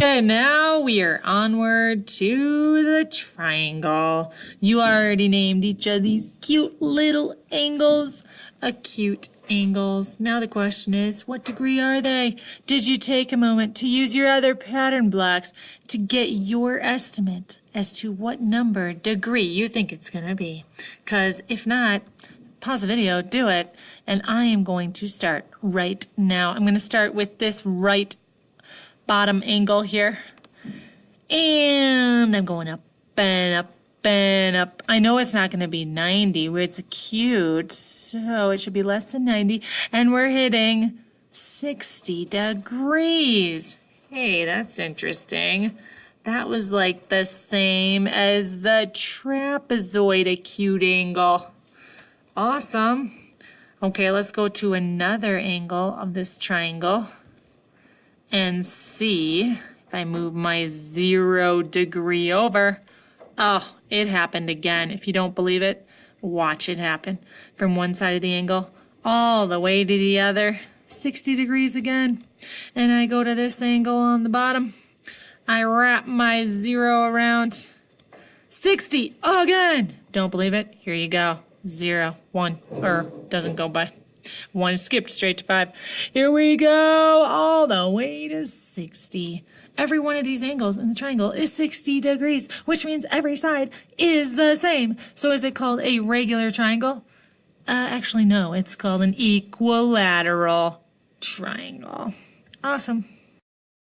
Okay, now we are onward to the triangle. You already named each of these cute little angles acute angles. Now the question is, what degree are they? Did you take a moment to use your other pattern blocks to get your estimate as to what number degree you think it's going to be? Because if not, pause the video, do it, and I am going to start right now. I'm going to start with this right bottom angle here, and I'm going up and up and up. I know it's not going to be 90 where it's acute, so it should be less than 90, and we're hitting 60 degrees. Hey, that's interesting. That was like the same as the trapezoid acute angle. Awesome. Okay, let's go to another angle of this triangle and see if I move my 0 degree over. Oh, it happened again. If you don't believe it, watch it happen. From one side of the angle all the way to the other, 60 degrees again. And I go to this angle on the bottom. I wrap my 0 around, 60 again. Don't believe it? Here you go. 0, 1, or doesn't go by. 1 skipped straight to 5. Here we go, all the way to 60. Every one of these angles in the triangle is 60 degrees, which means every side is the same. So is it called a regular triangle? Actually, no, it's called an equilateral triangle. Awesome.